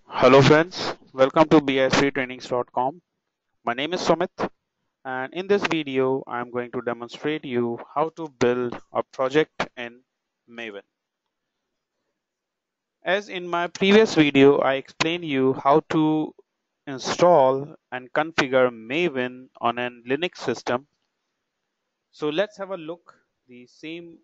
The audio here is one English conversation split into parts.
Hello friends, welcome to bs3trainings.com. My name is Sumit and in this video I am going to demonstrate you how to build a project in Maven. As in my previous video I explained you how to install and configure Maven on a Linux system. So let's have a look the same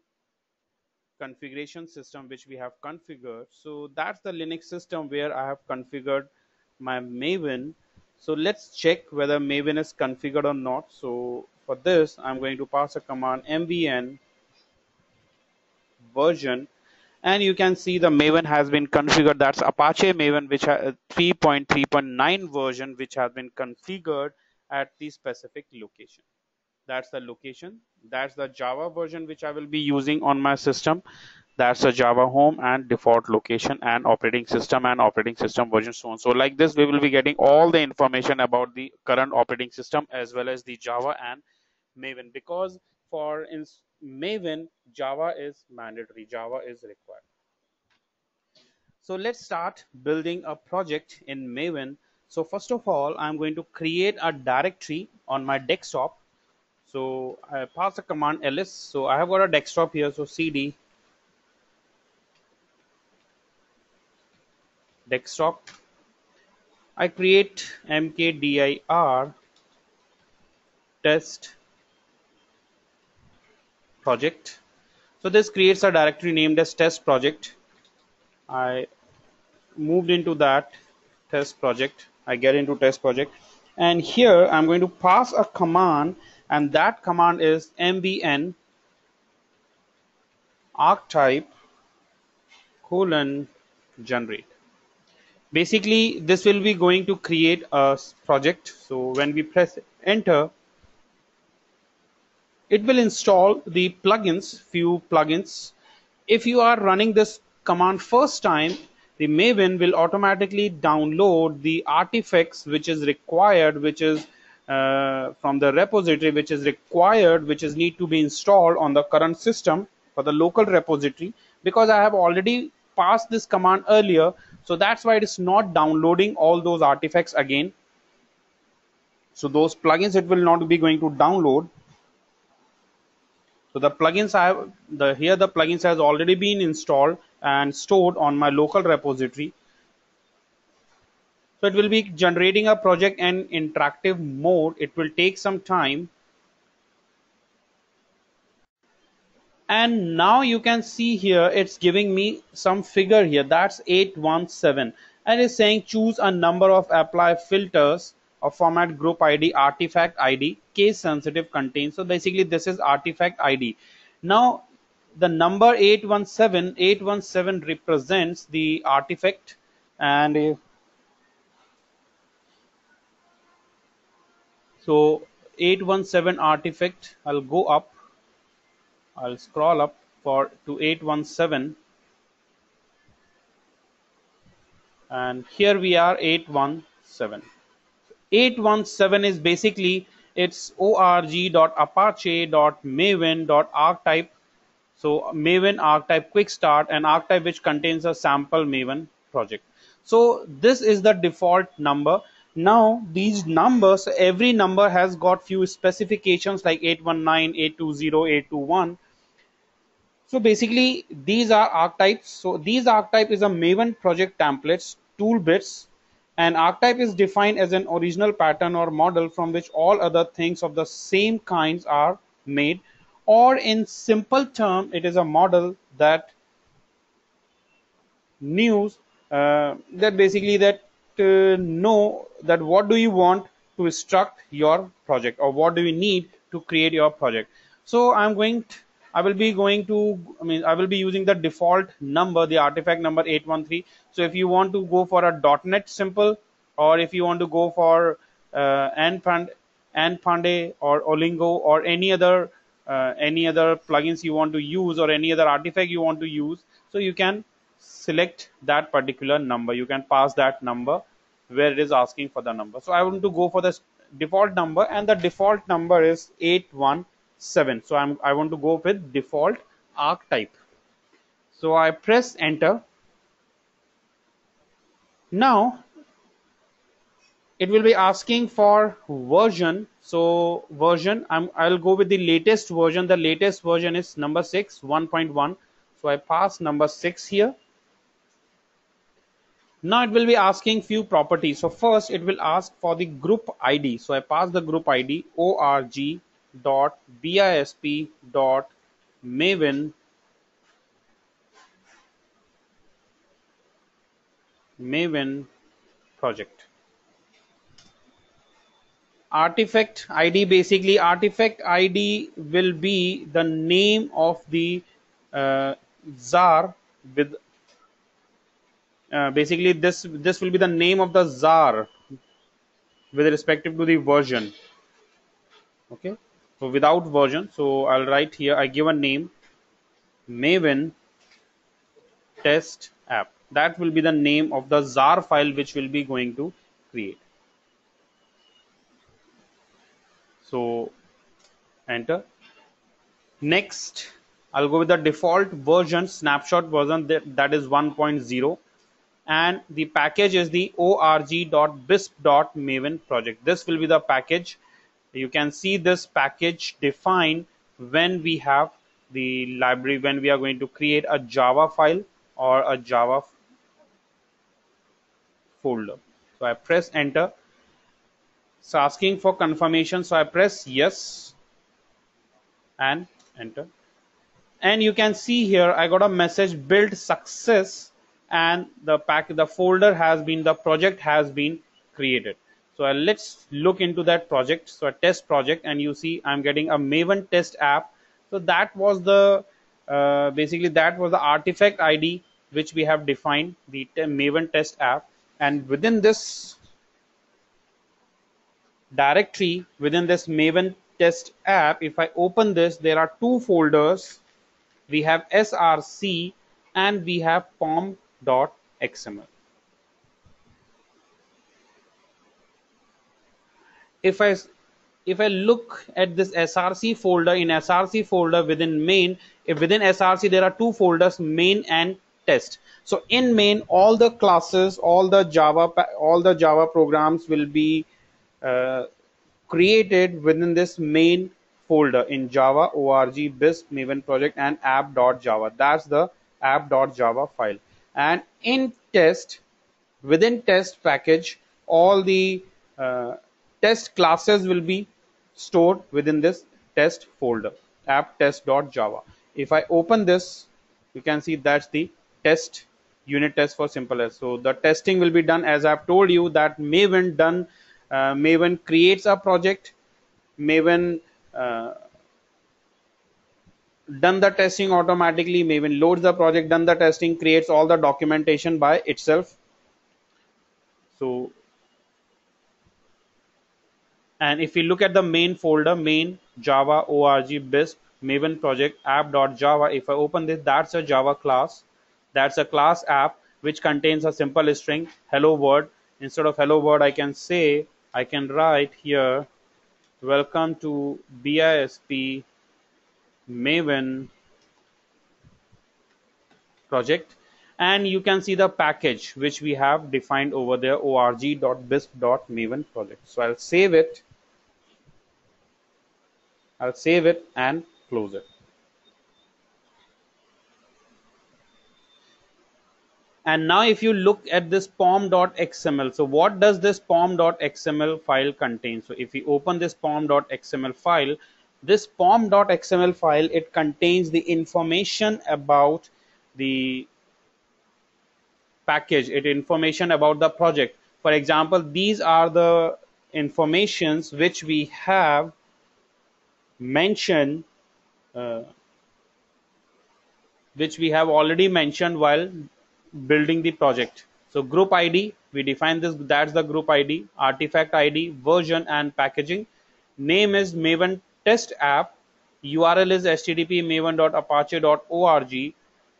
configuration system which we have configured. So that's the Linux system where I have configured my Maven. So let's check whether Maven is configured or not. So for this I'm going to pass a command mvn version, and you can see the Maven has been configured. That's Apache Maven which has 3.3.9 version which has been configured at the specific location. That's the location. That's the Java version which I will be using on my system. That's the Java home and default location and operating system version, so on. So like this we will be getting all the information about the current operating system as well as the Java and Maven, because for in Maven Java is mandatory, Java is required. So let's start building a project in Maven. So first of all I'm going to create a directory on my desktop. So I pass the command ls. So I have got a desktop here, so cd desktop. I create mkdir test project. So this creates a directory named as test project. I moved into that test project. I get into test project, and here I'm going to pass a command, and that command is mvn archetype colon generate. Basically this will be going to create a project. So when we press enter, it will install the plugins, few plugins. If you are running this command first time, the Maven will automatically download the artifacts which is required, which is from the repository, which is required, which is need to be installed on the current system for the local repository. Because I have already passed this command earlier, so that's why it is not downloading all those artifacts again. So those plugins it will not be going to download. So the plugins I have here the plugins has already been installed and stored on my local repository. So it will be generating a project in interactive mode. It will take some time. And now you can see here it's giving me some figure here, that's 817, and it's saying choose a number of apply filters of format group id artifact id case sensitive contains. So basically this is artifact id. Now the number 817 represents the artifact, and so 817 artifact, I'll go up, I'll scroll up for to 817, and here we are 817. 817 is basically it's org.apache.maven.archetype. So Maven archetype quick start, and archetype which contains a sample Maven project. So this is the default number. Now these numbers, every number has got few specifications like 819, 820, 821. So basically these are archetypes. So these archetype is a Maven project templates tool bits, and archetype is defined as an original pattern or model from which all other things of the same kinds are made, or in simple term it is a model that news that basically that know that what do you want to struct your project, or what do you need to create your project. So I will be going to, I will be using the default number, the artifact number 813. So if you want to go for a .NET simple, or if you want to go for Npande or Olingo or any other plugins you want to use, or any other artifact you want to use, so you can select that particular number. You can pass that number where it is asking for the number. So I want to go for the default number, and the default number is 817. So I want to go with default archetype. So I press enter. Now it will be asking for version. So version, I'll go with the latest version. The latest version is number 6, 1.1. So I pass number 6 here. Now it will be asking few properties. So first it will ask for the group ID. So I pass the group ID org.bisp.maven Maven project. Artifact ID, basically artifact ID will be the name of the czar with basically this will be the name of the czar with respect to the version. Okay, so without version, so I'll write here, I give a name Maven test app. That will be the name of the czar file which will be going to create. So enter. Next, I'll go with the default version, snapshot version, that is 1.0, and the package is the org.bisp.maven project. This will be the package. You can see this package defined when we have the library, when we are going to create a Java file or a Java folder. So I press enter. It's asking for confirmation, so I press yes and enter. And you can see here I got a message build success, and the folder has been, the project has been created. So let's look into that project. So a test project, and you see I'm getting a Maven test app. So that was the basically that was the artifact ID which we have defined, the Maven test app. And within this directory, within this Maven test app, if I open this, there are two folders. We have src and we have pom.xml. If I look at this src folder, in src folder within main, if within src there are two folders, main and test. So in main, all the classes, all the Java programs will be uh, created within this main folder in Java, org, bisp, Maven project, and app.java. That's the app.java file. And in test, within test package, all the test classes will be stored within this test folder, app test.java. If I open this, you can see that's the test unit test for simple as. So the testing will be done as I've told you that Maven creates a project, Maven done the testing automatically, Maven loads the project, done the testing, creates all the documentation by itself. So, and if you look at the main folder, main Java org bisp Maven project app.java, if I open this, that's a Java class. That's a class app which contains a simple string hello world. Instead of hello world, I can write here welcome to BISP Maven project, and you can see the package which we have defined over there, org.bisp.maven project. So I'll save it and close it. And now if you look at this pom.xml, so what does this pom.xml file contain? So if we open this pom.xml file, this pom.xml file, it contains the information about the package, it information about the project. For example, these are the informations which we have mentioned, uh, which we have already mentioned while building the project. So group ID, we define this, that's the group ID, artifact ID, version, and packaging. Name is Maven test app, URL is http maven.apache.org,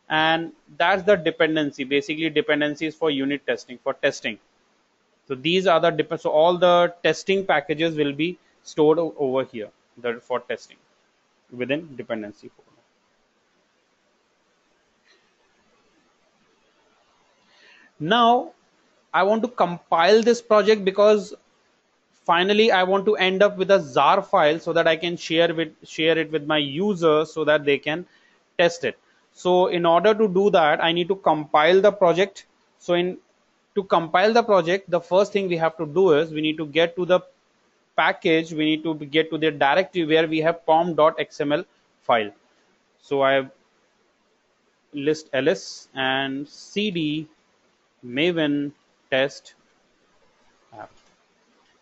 and that's the dependency, basically dependencies for unit testing, for testing. So these are the so all the testing packages will be stored over here for testing within dependency folder. Now I want to compile this project because finally I want to end up with a jar file so that I can share it with my users so that they can test it. So in order to do that, I need to compile the project. So in to compile the project, the first thing we have to do is we need to get to the package, we need to get to the directory where we have pom.xml file. So I have list ls and cd maven test app,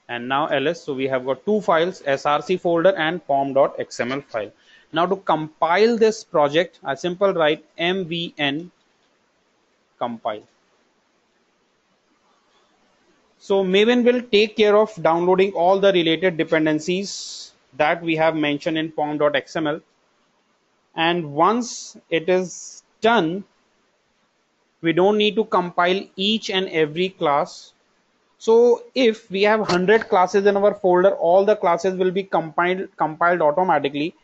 and now ls. So we have got two files, src folder and pom.xml file. Now to compile this project, I simple write mvn compile. So Maven will take care of downloading all the related dependencies that we have mentioned in pom.xml, and once it is done, we don't need to compile each and every class. So if we have 100 classes in our folder, all the classes will be compiled automatically.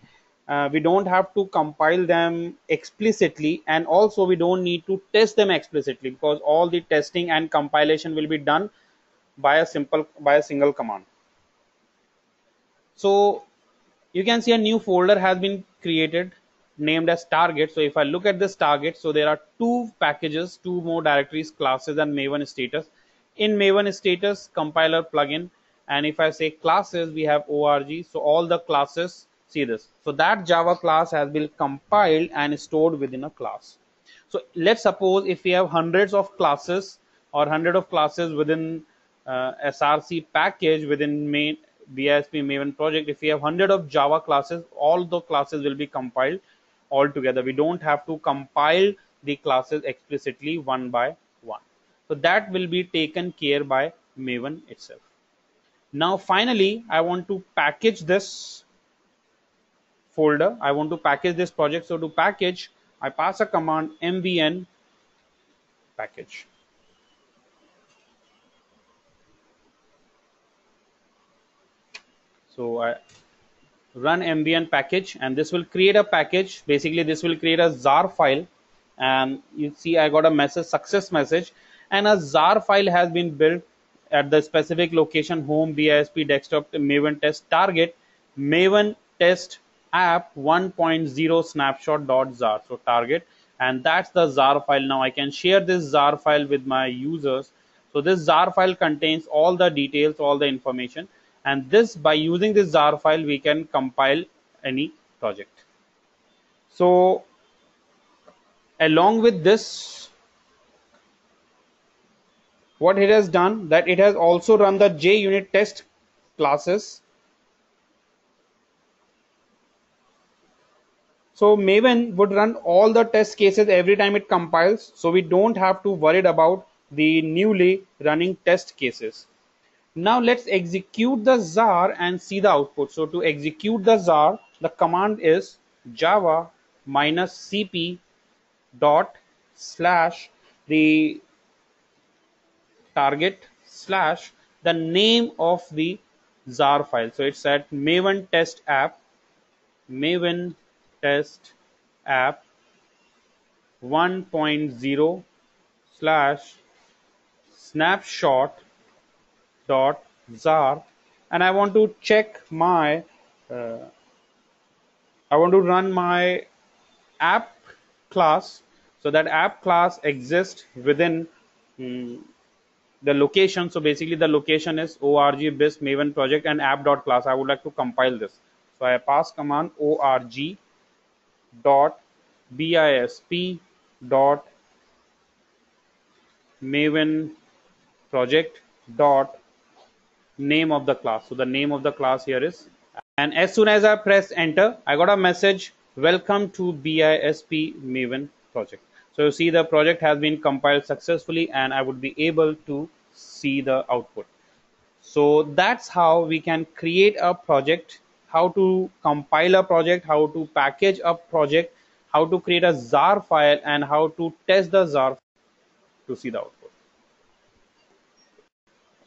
We don't have to compile them explicitly, and also we don't need to test them explicitly because all the testing and compilation will be done by a single command. So you can see a new folder has been created named as target. So if I look at this target, so there are two packages, two more directories, classes and maven status. In maven status, compiler plugin, and if I say classes, we have org. So all the classes, see this, so that java class has been compiled and stored within a class. So let's suppose if we have hundreds of classes or hundred of classes within src package within main BISP Maven project. If we have 100 of Java classes, all the classes will be compiled all together. We don't have to compile the classes explicitly one by one. So that will be taken care by Maven itself. Now finally, I want to package this folder. I want to package this project. So to package, I pass a command mvn package. So I run mvn package, and this will create a package. Basically this will create a jar file, and you see I got a message, success message, and a jar file has been built at the specific location, home bisp desktop maven test target maven test app 1.0 snapshot.jar. So target, and that's the jar file. Now I can share this jar file with my users. So this jar file contains all the details, all the information, and this, by using this jar file, we can compile any project. So along with this, what it has done, that it has also run the JUnit test classes. So Maven would run all the test cases every time it compiles, so we don't have to worry about the newly running test cases. Now let's execute the jar and see the output. So to execute the jar, the command is java -cp dot slash the target slash the name of the jar file. So it's at maven test app 1.0 slash snapshot dot jar, and I want to check my I want to run my app class. So that app class exists within the location. So basically the location is org bisp maven project and app.class. I would like to compile this. So I pass command org dot bisp dot maven project dot name of the class. So the name of the class here is, and as soon as I press enter, I got a message, welcome to BISP Maven project. So you see the project has been compiled successfully, and I would be able to see the output. So that's how we can create a project, how to compile a project, how to package a project, how to create a jar file, and how to test the jar to see the output.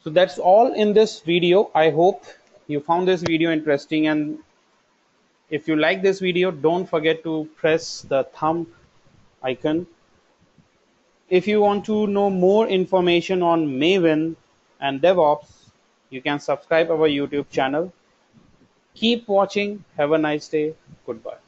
So that's all in this video. I hope you found this video interesting, and if you like this video, don't forget to press the thumb icon. If you want to know more information on Maven and DevOps, you can subscribe our YouTube channel. Keep watching. Have a nice day. Goodbye.